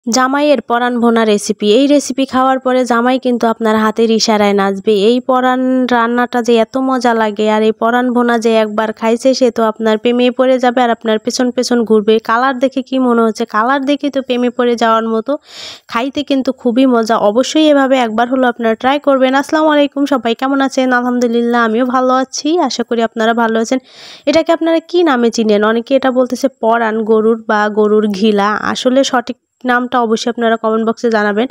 জামাইয়ের পরাণ ভোনা রেসিপি। এই রেসিপি খাওয়ার পরে জামাই কিন্তু আপনার হাতের ইশারায় নাচবে। এই পরাণ রান্নাটা যে এত মজা লাগে, আর এই পরাণ ভোনা যে একবার খাইছে সে তো আপনার প্রেমে পড়ে যাবে আর আপনার পেছন পেছন ঘুরবে। কালার দেখে কি মনে হচ্ছে? কালার দেখে তো প্রেমে পড়ে যাওয়ার মতো। খাইতে কিন্তু খুবই মজা। অবশ্যই এভাবে একবার হলো আপনারা ট্রাই করবেন। আসসালামু আলাইকুম, সবাই কেমন আছেন? আলহামদুলিল্লাহ আমিও ভালো আছি, আশা করি আপনারা ভালো আছেন। এটাকে আপনারা কি নামে চিনেন? অনেকে এটা বলতেছে পরাণ, গরুর বা গরুর ঘিলা। আসলে সঠিক নামটা অবশ্যই আপনারা কমেন্ট বক্সে জানাবেন।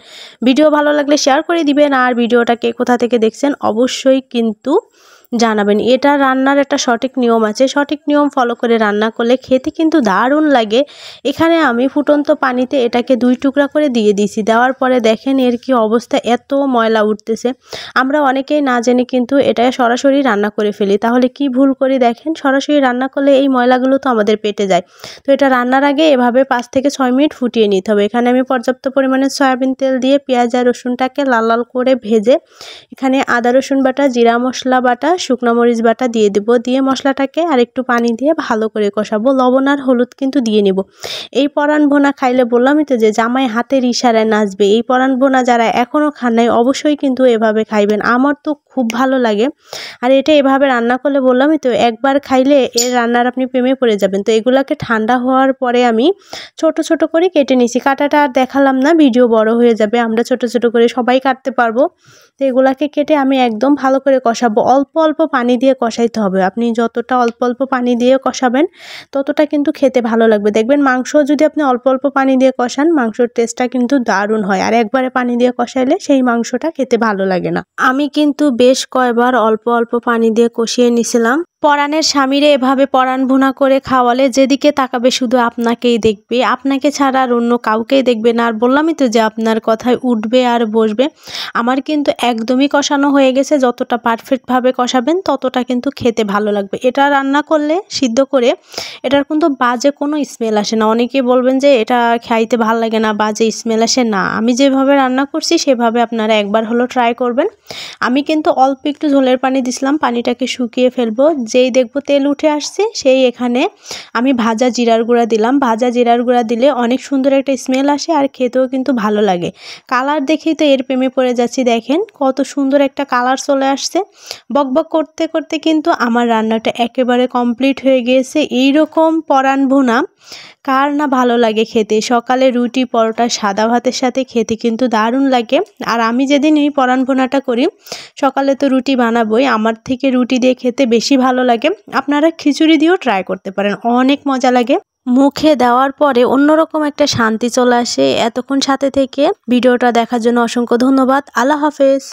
ভিডিও ভালো লাগলে শেয়ার করে দিবেন, আর ভিডিওটাকে কোথা থেকে দেখছেন অবশ্যই কিন্তু জানাবেন। এটা রান্নার একটা সঠিক নিয়ম আছে, সঠিক নিয়ম ফলো করে রান্না করলে খেতে কিন্তু দারুণ লাগে। এখানে আমি ফুটন্ত পানিতে এটাকে 2 টুকরা করে দিয়ে দিয়েছি। দেওয়ার পরে দেখেন এর কি অবস্থা, এত ময়লা উঠতেছে। আমরা অনেকেই না জেনে কিন্তু এটা সরাসরি রান্না করে ফেলি। তাহলে কি ভুল করি দেখেন, সরাসরি রান্না করলে এই ময়লাগুলো তো আমাদের পেটে যায়। তো এটা রান্নার আগে এভাবে 5 থেকে 6 মিনিট ফুটিয়ে নিতে হবে। এখানে আমি পর্যাপ্ত পরিমাণে সয়াবিন তেল দিয়ে পেঁয়াজ আর রসুনটাকে লাল লাল করে ভেজে এখানে আদা রসুন বাটা, জিরা মশলা বাটা, শুকনো মরিচ বাটা দিয়ে দেব। দিয়ে মশলাটাকে আর একটু পানি দিয়ে ভালো করে কষাবো। লবণ আর হলুদ কিন্তু দিয়ে নিব। এই পরাণ ভোনা খাইলে বললামই তো যে জামাই হাতের ইশারায় নাচবে। এই পরাণ ভোনা যারা এখনও খান নাই অবশ্যই কিন্তু এভাবে খাইবেন। আমার তো খুব ভালো লাগে। আর এটা এভাবে রান্না করলে বললামই তো একবার খাইলে এর রান্নার আপনি প্রেমে পড়ে যাবেন। তো এগুলাকে ঠান্ডা হওয়ার পরে আমি ছোট ছোট করে কেটে নিয়েছি। কাটাটা আর দেখালাম না, ভিডিও বড় হয়ে যাবে। আমরা ছোট ছোট করে সবাই কাটতে পারবো। তো এগুলাকে কেটে আমি একদম ভালো করে কষাবো। অল্প অল্প পানি দিয়ে কষাইতে হবে। আপনি যতটা অল্প অল্প পানি দিয়ে কষাবেন ততটা কিন্তু খেতে ভালো লাগবে। দেখবেন মাংস যদি আপনি অল্প অল্প পানি দিয়ে কষান, মাংসর টেস্টটা কিন্তু দারুণ হয়। আর একবারে পানি দিয়ে কষাইলে সেই মাংসটা খেতে ভালো লাগে না। আমি কিন্তু বেশ কয়বার অল্প অল্প পানি দিয়ে কষিয়ে নিছিলাম। পরাণের স্বামীরে এভাবে পরাণ ভুনা করে খাওয়ালে যেদিকে তাকাবে শুধু আপনাকেই দেখবে, আপনাকে ছাড়া আর অন্য কাউকেই দেখবে না। আর বললামই তো যে আপনার কথায় উঠবে আর বসবে। আমার কিন্তু একদমই কষানো হয়ে গেছে। যতটা পারফেক্টভাবে কষাবেন ততটা কিন্তু খেতে ভালো লাগবে। এটা রান্না করলে সিদ্ধ করে এটার কিন্তু বাজে কোনো স্মেল আসে না। অনেকেই বলবেন যে এটা খাইতে ভালো লাগে না, বাজে স্মেল আসে না। আমি যেভাবে রান্না করছি সেভাবে আপনারা একবার হলো ট্রাই করবেন। আমি কিন্তু অল্প একটু ঝোলের পানি দিছিলাম, পানিটাকে শুকিয়ে ফেলবো। যেই দেখবো তেল উঠে আসছে সেই এখানে আমি ভাজা জিরার গুঁড়া দিলাম। ভাজা জিরার গুঁড়া দিলে অনেক সুন্দর একটা স্মেল আসে আর খেতেও কিন্তু ভালো লাগে। কালার দেখেই তো এর প্রেমে পড়ে যাচ্ছি। দেখেন কত সুন্দর একটা কালার চলে আসছে। বকবক করতে করতে কিন্তু আমার রান্নাটা একেবারে কমপ্লিট হয়ে গিয়েছে। এইরকম পরাণ ভুনা কার না ভালো লাগে খেতে? সকালে রুটি, পরোটা, সাদা ভাতের সাথে খেতে কিন্তু দারুণ লাগে। আর আমি যেদিন এই পরাণ ভুনাটা করি সকালে তো রুটি বানাবোই, আমার থেকে রুটি দিয়ে খেতে বেশি ভালো লাগে। আপনারা খিচুড়ি দিয়েও ট্রাই করতে পারেন, অনেক মজা লাগে। মুখে দেওয়ার পরে অন্যরকম একটা শান্তি চলে আসে। এতক্ষণ সাথে থেকে ভিডিওটা দেখার জন্য অসংখ্য ধন্যবাদ। আল্লাহ হাফেজ।